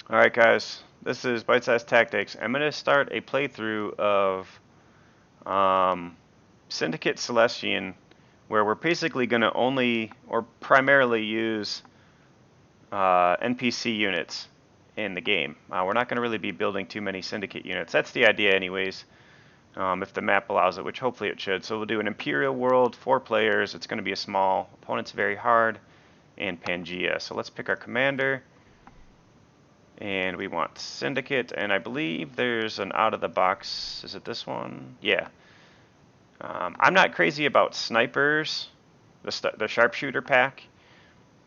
Alright guys, this is Bite Size Tactics. I'm going to start a playthrough of Syndicate Celestian, where we're basically going to only or primarily use NPC units in the game. We're not going to really be building too many Syndicate units. That's the idea anyways, if the map allows it, which hopefully it should. So we'll do an Imperial world, 4 players. It's going to be a small, opponent's very hard, and Pangea. So let's pick our commander. And we want Syndicate, and I believe there's an out-of-the-box, is it this one? Yeah. I'm not crazy about snipers, the sharpshooter pack.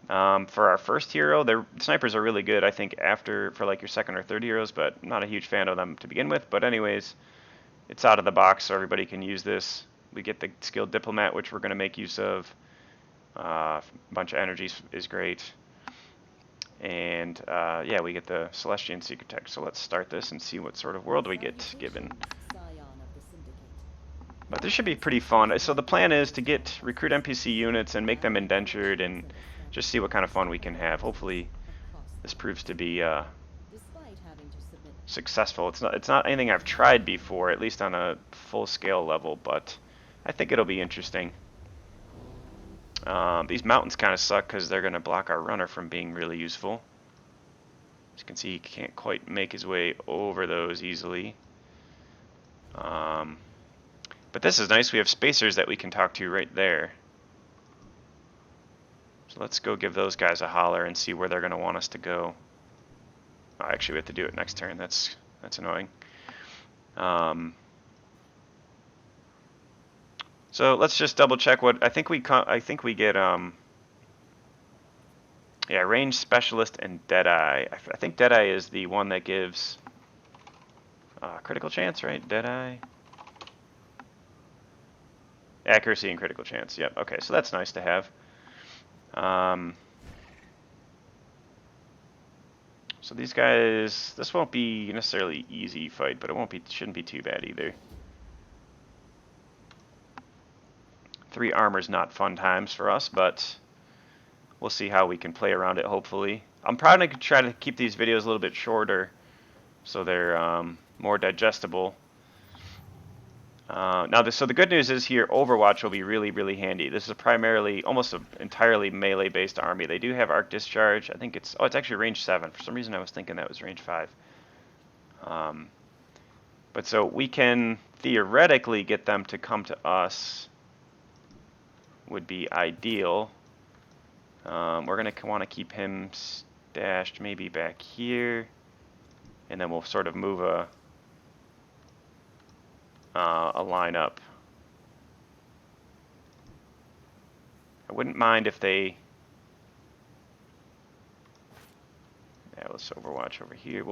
For our first hero, the snipers are really good, I think, for like your second or third heroes, but I'm not a huge fan of them to begin with. But anyways, it's out of the box, so everybody can use this. We get the skilled diplomat, which we're going to make use of. A bunch of energies is great. And yeah, we get the Celestian Secret Tech. So let's start this and see what sort of world we get given. But this should be pretty fun. So the plan is to recruit NPC units and make them indentured and just see what kind of fun we can have. Hopefully this proves to be successful. It's not anything I've tried before, at least on a full scale level, but I think it'll be interesting. These mountains kind of suck because they're going to block our runner from being really useful. As you can see, he can't quite make his way over those easily. But this is nice. We have spacers that we can talk to right there. So let's go give those guys a holler and see where they're going to want us to go. Oh, actually, we have to do it next turn. That's annoying. So let's just double check what I think we get. Yeah, range specialist and Deadeye. I think Deadeye is the one that gives critical chance, right? Deadeye. Accuracy and critical chance. Yep. Okay, so that's nice to have. So these guys, this won't be necessarily easy fight, but shouldn't be too bad either. 3 armor's not fun times for us, but we'll see how we can play around it, hopefully. I'm probably going to try to keep these videos a little bit shorter so they're more digestible. So the good news is here, Overwatch will be really, really handy. This is primarily, almost an entirely melee-based army. They do have arc discharge. I think it's actually range 7. For some reason, I was thinking that was range 5. But so we can theoretically get them to come to us. Would be ideal. We're going to want to keep him stashed maybe back here. And then we'll sort of move a line up. I wouldn't mind if they... Yeah, let's Overwatch over here.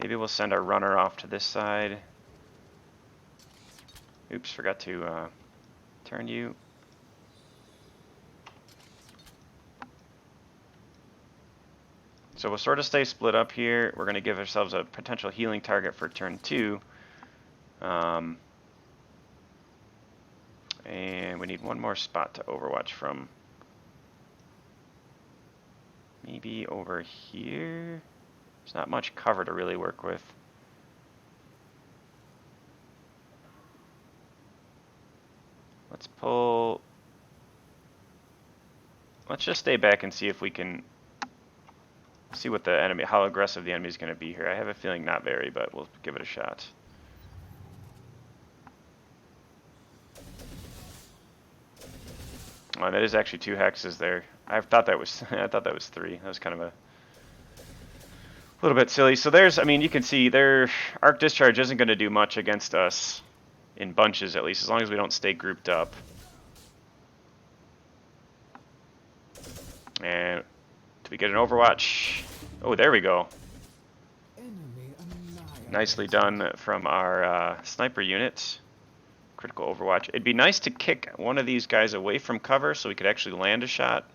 Maybe we'll send our runner off to this side. Oops, forgot to turn you. So we'll sort of stay split up here. We're going to give ourselves a potential healing target for turn 2. And we need one more spot to Overwatch from. Maybe over here? There's not much cover to really work with. Let's pull... Let's just stay back and see if we can see what the enemy, how aggressive the enemy is going to be here. I have a feeling not very, but we'll give it a shot. Oh, that is actually 2 hexes there. I thought that was 3. That was kind of a little bit silly. So there's, I mean, you can see their arc discharge isn't going to do much against us in bunches, at least, as long as we don't stay grouped up. And do we get an Overwatch? Oh, there we go. Nicely done from our sniper unit. Critical Overwatch. It'd be nice to kick one of these guys away from cover so we could actually land a shot.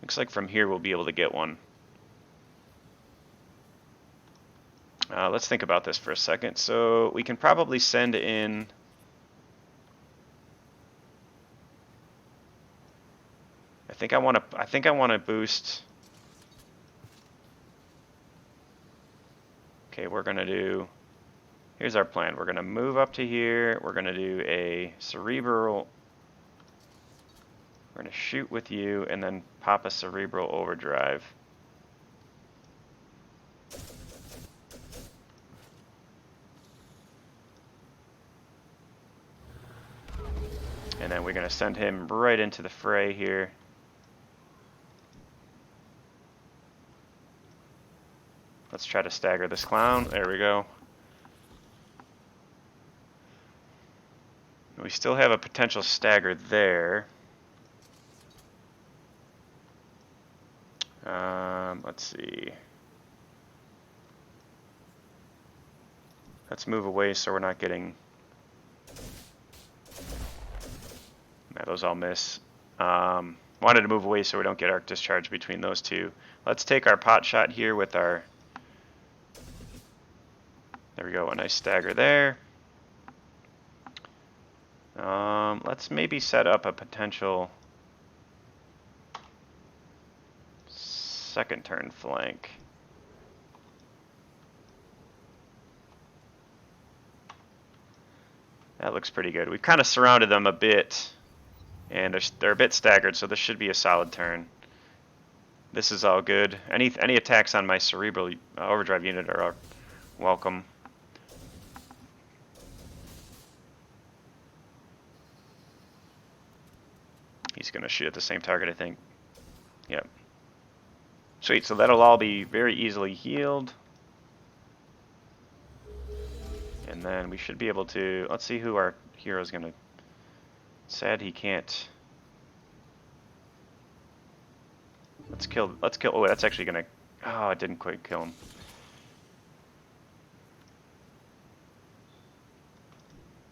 Looks like from here we'll be able to get one. Let's think about this for a second. So we can probably send in... I think I want to boost Okay, we're going to do, here's our plan. We're going to move up to here. We're going to do a cerebral, we're going to shoot with you and then pop a cerebral overdrive. And then we're going to send him right into the fray here. Let's try to stagger this clown. There we go. We still have a potential stagger there. Let's see. Let's move away so we're not getting... Nah, those all miss. Wanted to move away so we don't get arc discharge between those two. Let's take our pot shot here with our... There we go, a nice stagger there. Let's maybe set up a potential second turn flank. That looks pretty good. We've kind of surrounded them a bit, and they're a bit staggered, so this should be a solid turn. This is all good. Any attacks on my cerebral overdrive unit are welcome. He's going to shoot at the same target, I think. Yep. Sweet, so that'll all be very easily healed. And then we should be able to... Let's see who our hero's going to... Sad he can't... Let's kill... Oh, that's actually going to... Oh, it didn't quite kill him.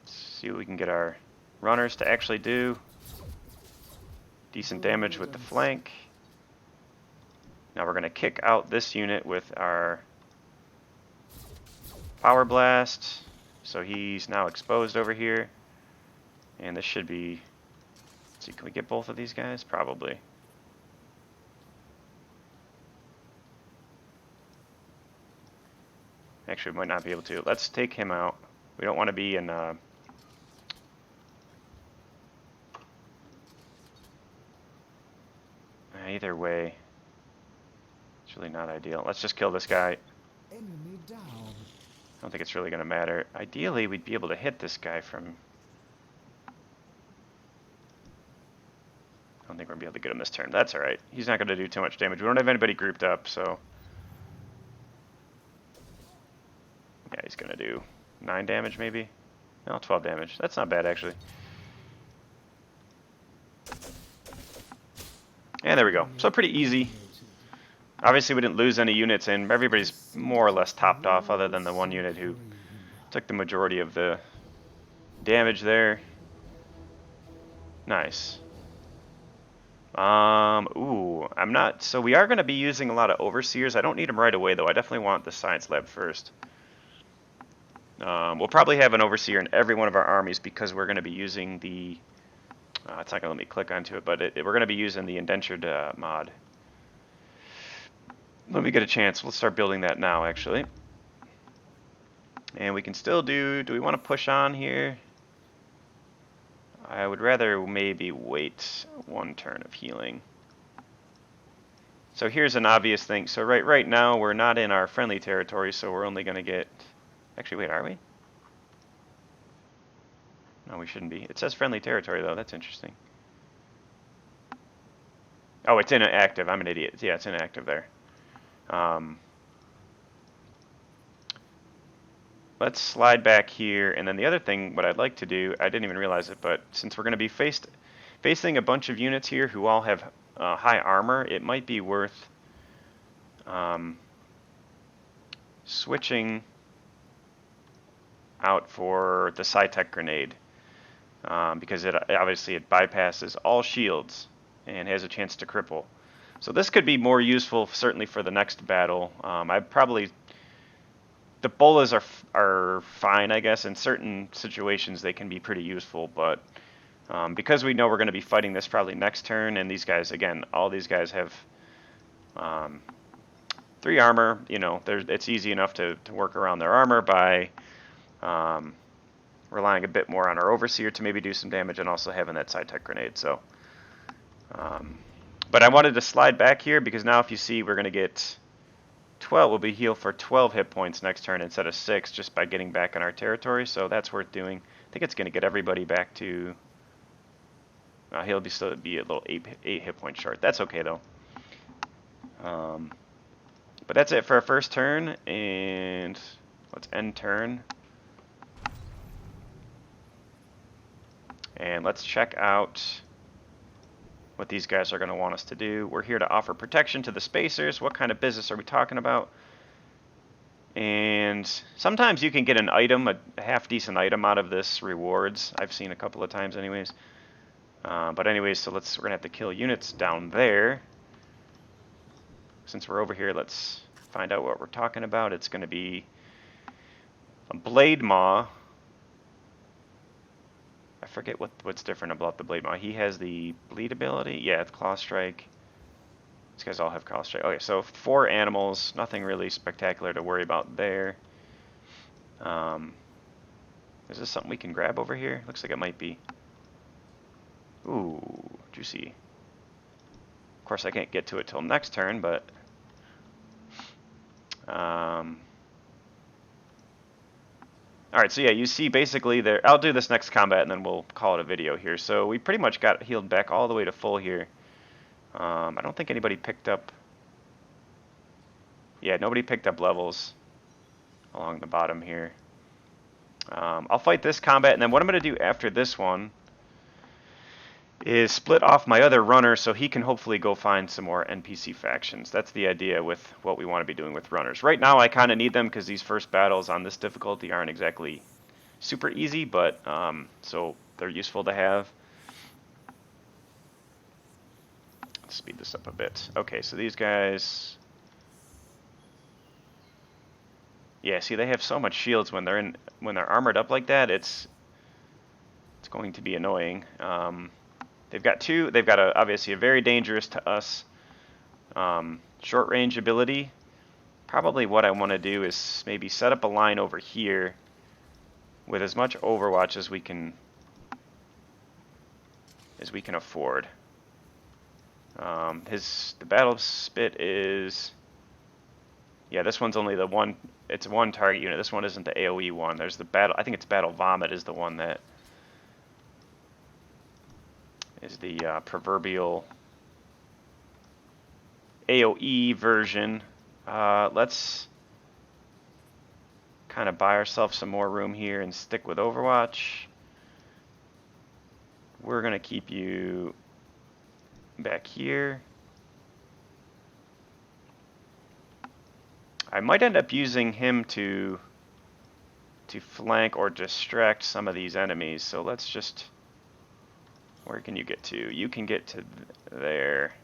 Let's see what we can get our runners to actually do. Decent damage with the flank. Now we're going to kick out this unit with our power blast. So he's now exposed over here. And this should be... Let's see, can we get both of these guys? Probably. Actually, we might not be able to. Let's take him out. We don't want to be in... Either way, it's really not ideal. Let's just kill this guy. Enemy down. I don't think it's really going to matter. Ideally, we'd be able to hit this guy from... I don't think we're going to be able to get him this turn. That's alright. He's not going to do too much damage. We don't have anybody grouped up, so... Yeah, he's going to do 9 damage, maybe? No, 12 damage. That's not bad, actually. And there we go. So pretty easy. Obviously we didn't lose any units, and everybody's more or less topped off other than the one unit who took the majority of the damage there. Nice. Ooh, I'm not... So we are going to be using a lot of overseers. I don't need them right away, though. I definitely want the science lab first. We'll probably have an overseer in every one of our armies because we're going to be using the... it's not going to let me click onto it, but we're going to be using the indentured mod. When we get a chance, we'll start building that now, actually. And we can still do we want to push on here? I would rather maybe wait one turn of healing. So here's an obvious thing. So right now, we're not in our friendly territory, so we're only going to get... Actually, wait, are we? No, we shouldn't be. It says friendly territory, though. That's interesting. Oh, it's inactive. I'm an idiot. Yeah, it's inactive there. Let's slide back here, and then the other thing, what I'd like to do, I didn't even realize it, but since we're going to be facing a bunch of units here who all have high armor, it might be worth switching out for the Sci-Tech grenade, because obviously it bypasses all shields and has a chance to cripple. So this could be more useful, certainly for the next battle. The bolas are fine, I guess. In certain situations, they can be pretty useful, but because we know we're going to be fighting this probably next turn, and these guys, again, all these guys have 3 armor, you know, it's easy enough to work around their armor by relying a bit more on our Overseer to maybe do some damage, and also having that side tech grenade. So, but I wanted to slide back here because now if you see, we're going to get 12. We'll be healed for 12 hit points next turn instead of 6 just by getting back in our territory. So that's worth doing. I think it's going to get everybody back to... he'll still be a little 8 hit points short. That's okay though. But that's it for our first turn, and let's end turn. And let's check out what these guys are going to want us to do. We're here to offer protection to the spacers. What kind of business are we talking about? And sometimes you can get an item, a half-decent item out of this rewards. I've seen a couple of times anyways. But anyways, so we're going to have to kill units down there. Since we're over here, let's find out what we're talking about. It's going to be a Blade Maw. I forget what's different about the Blade Maw. He has the bleed ability. Yeah, it's Claw Strike. These guys all have Claw Strike. Okay, so 4 animals. Nothing really spectacular to worry about there. Is this something we can grab over here? Looks like it might be. Ooh, juicy. Of course, I can't get to it till next turn, but... Alright, so yeah, you see basically there... I'll do this next combat and then we'll call it a video here. So we pretty much got healed back all the way to full here. I don't think anybody picked up... Yeah, nobody picked up levels along the bottom here. I'll fight this combat, and then what I'm going to do after this one is split off my other runner so he can hopefully go find some more NPC factions. That's the idea with what we want to be doing with runners. Right now I kind of need them because these first battles on this difficulty aren't exactly super easy, but so they're useful to have. Let's speed this up a bit. Okay, so these guys... Yeah, see, they have so much shields when they're armored up like that. It's going to be annoying. They've got obviously a very dangerous to us short range ability. Probably what I want to do is maybe set up a line over here with as much Overwatch as we can afford. The battle spit is... Yeah, this one's only the one. It's one target unit. This one isn't the AoE one. There's the battle. I think it's Battle Vomit is the one that is the proverbial AoE version. Let's kind of buy ourselves some more room here and stick with Overwatch. We're gonna keep you back here. I might end up using him to flank or distract some of these enemies. So let's just... Where can you get to? You can get to there.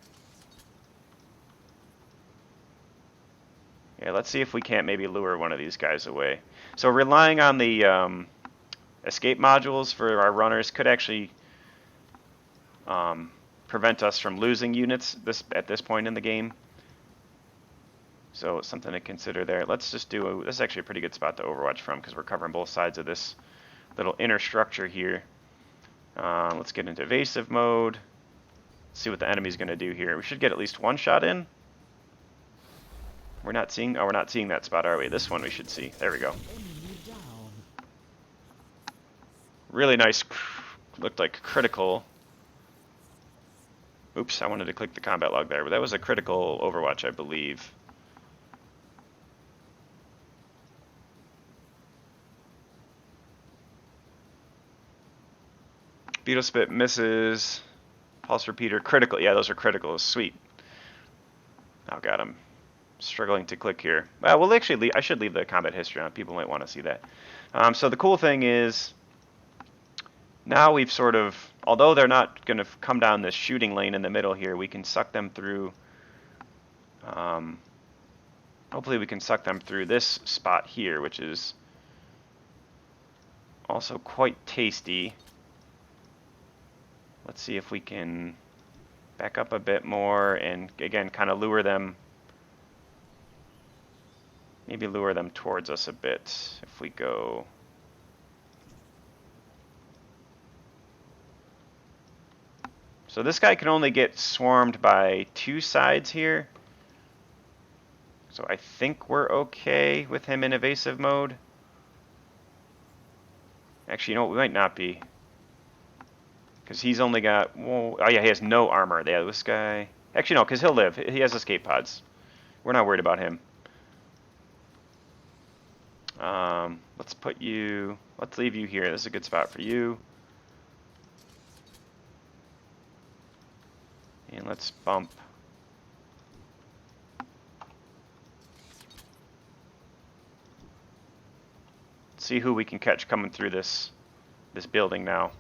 Yeah, let's see if we can't maybe lure one of these guys away. So relying on the escape modules for our runners could actually prevent us from losing units at this point in the game. So it's something to consider there. Let's just do this is actually a pretty good spot to Overwatch from because we're covering both sides of this little inner structure here. Let's get into evasive mode. See what the enemy's going to do here. We should get at least one shot in. We're not seeing that spot, are we? This one we should see. There we go. Really nice. Looked like critical. Oops, I wanted to click the combat log there, but that was a critical Overwatch, I believe. Beetle Spit misses. Pulse Repeater critical. Yeah, those are critical. Sweet. Oh god, I'm struggling to click here. Well, actually, I should leave the combat history on. People might want to see that. So the cool thing is, now we've sort of, although they're not going to come down this shooting lane in the middle here, we can suck them through. Hopefully, we can suck them through this spot here, which is also quite tasty. Let's see if we can back up a bit more and, again, kind of lure them maybe lure them towards us a bit if we go. So this guy can only get swarmed by 2 sides here. So I think we're okay with him in evasive mode. Actually, you know what? We might not be. Because he's only got... Whoa, oh yeah, he has no armor. Yeah, this guy... Actually, no, because he'll live. He has escape pods. We're not worried about him. Let's put you... Let's leave you here. This is a good spot for you. And let's bump... See who we can catch coming through this building now.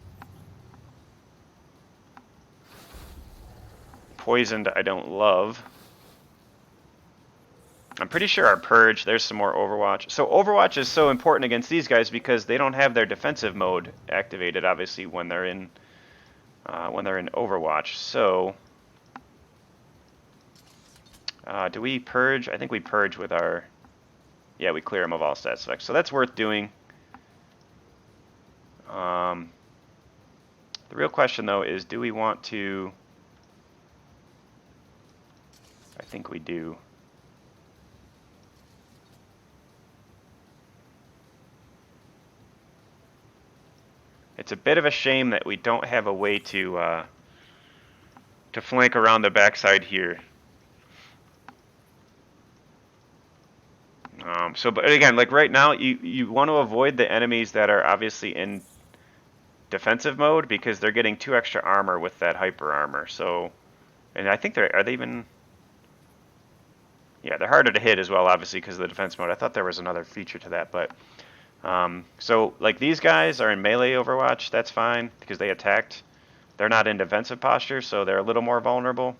Poisoned, I don't love. I'm pretty sure our Purge, there's some more Overwatch. So Overwatch is so important against these guys because they don't have their defensive mode activated, obviously, when they're in Overwatch. So, do we Purge? I think we Purge with our... Yeah, we clear them of all stats effects. So that's worth doing. The real question, though, is do we want to... I think we do. It's a bit of a shame that we don't have a way to flank around the backside here. But again, like right now, you want to avoid the enemies that are obviously in defensive mode because they're getting 2 extra armor with that hyper armor. So, and I think are they even? Yeah, they're harder to hit as well, obviously because of the defense mode. I thought there was another feature to that, but so like these guys are in melee Overwatch. That's fine because they attacked. They're not in defensive posture, so they're a little more vulnerable.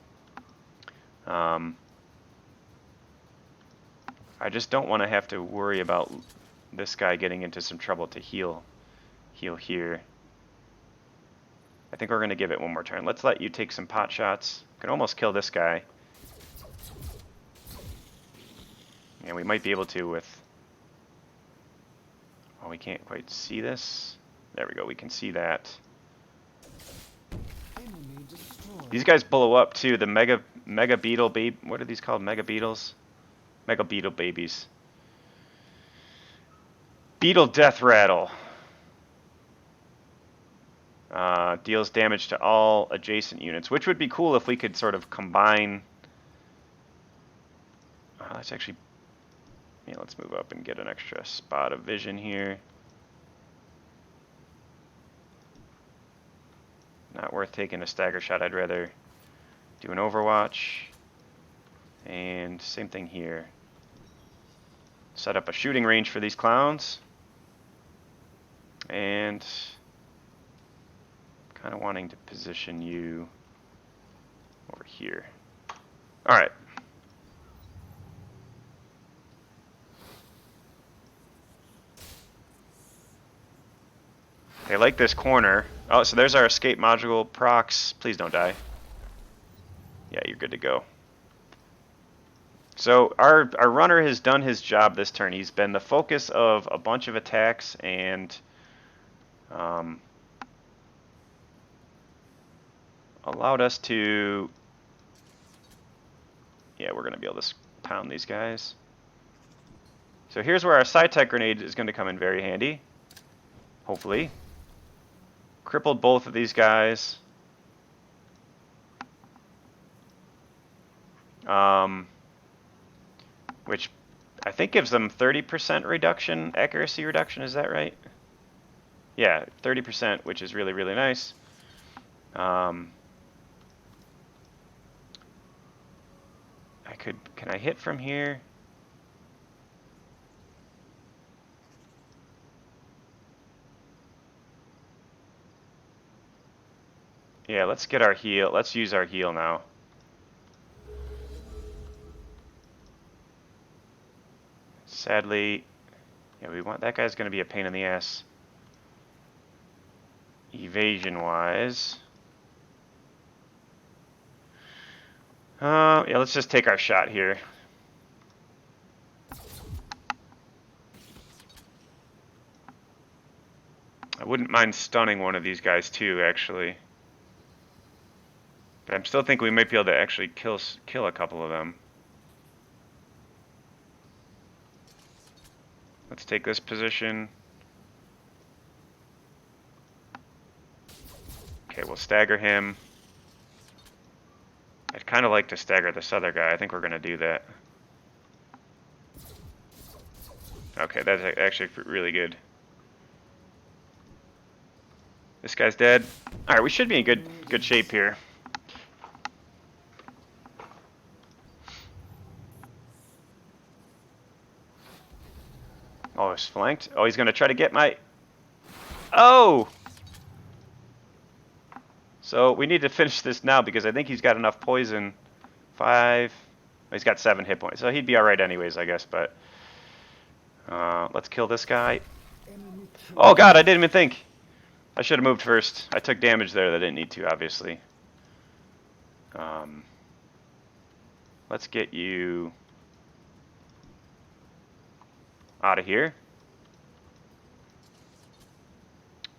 I just don't want to have to worry about this guy getting into some trouble to heal here. I think we're going to give it one more turn. Let's let you take some pot shots. Can almost kill this guy. And we might be able to with... Oh, we can't quite see this. There we go, we can see that. These guys blow up too. The mega beetle babe. What are these called? Mega beetles? Mega beetle babies. Beetle death rattle. Deals damage to all adjacent units, which would be cool if we could sort of combine. Let's actually, yeah, let's move up and get an extra spot of vision here. Not worth taking a stagger shot. I'd rather do an Overwatch. And same thing here. Set up a shooting range for these clowns. And kind of wanting to position you over here. All right. They like this corner. Oh, so there's our escape module. Procs, please don't die. Yeah, you're good to go. So our runner has done his job this turn. He's been the focus of a bunch of attacks and allowed us to... Yeah, we're going to be able to pound these guys. So here's where our Sci-Tech grenade is going to come in very handy. Hopefully. Crippled both of these guys. Which I think gives them 30% reduction, accuracy reduction, is that right? Yeah, 30%, which is really, really nice. Can I hit from here? Yeah, let's get our heal. Let's use our heal now. Sadly, yeah, we want that guy's going to be a pain in the ass. Evasion-wise. Yeah, let's just take our shot here. I wouldn't mind stunning one of these guys too, actually. But I still think we might be able to actually kill a couple of them. Let's take this position. Okay, we'll stagger him. I'd kind of like to stagger this other guy. I think we're going to do that. Okay, that's actually really good. This guy's dead. Alright, we should be in good shape here. Oh, he's flanked. Oh, he's going to try to get my... Oh! So we need to finish this now because I think he's got enough poison. 5. He's got 7 hit points. So he'd be alright anyways, I guess. But let's kill this guy. Oh god, I didn't even think. I should have moved first. I took damage there that I didn't need to, obviously. Let's get you out of here.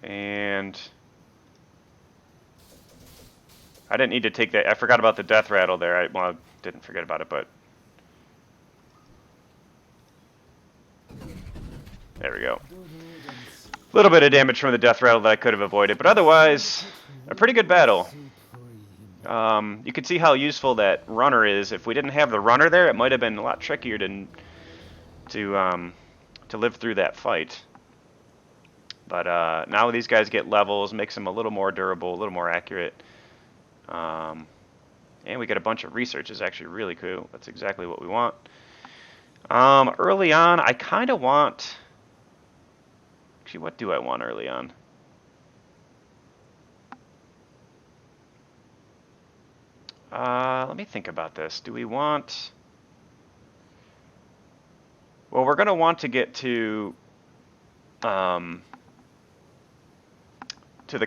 And I didn't need to take that. I forgot about the death rattle there. Well, I didn't forget about it, but there we go. A little bit of damage from the death rattle that I could have avoided, but otherwise, a pretty good battle. You can see how useful that runner is. If we didn't have the runner there, it might have been a lot trickier to live through that fight. But now these guys get levels, makes them a little more durable, a little more accurate. And we get a bunch of research. Is actually really cool. That's exactly what we want. Early on, I kind of want... Actually, what do I want early on? Let me think about this. Do we want... Well, we're going to want to get to the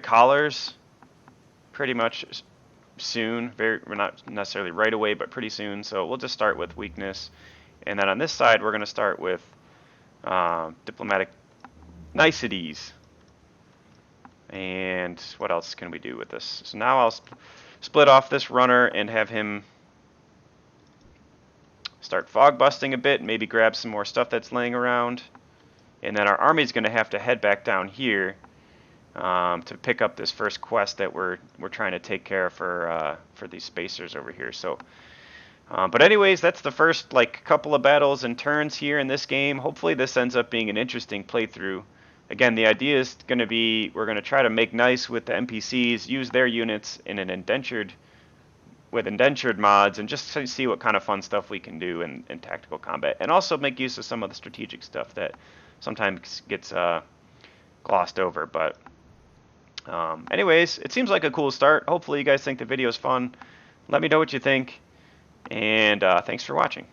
collars pretty much soon. We're not necessarily right away, but pretty soon. So we'll just start with weakness. And then on this side, we're going to start with diplomatic niceties. And what else can we do with this? So now I'll split off this runner and have him start fog busting a bit, maybe grab some more stuff that's laying around. And then our army's going to have to head back down here to pick up this first quest that we're trying to take care of for these spacers over here. So, but anyways, that's the first couple of battles and turns here in this game. Hopefully this ends up being an interesting playthrough. Again, the idea is going to be we're going to try to make nice with the NPCs, use their units in an indentured mods, and just see what kind of fun stuff we can do in tactical combat, and also make use of some of the strategic stuff that sometimes gets glossed over. But anyways, it seems like a cool start. Hopefully you guys think the video is fun. Let me know what you think, and thanks for watching.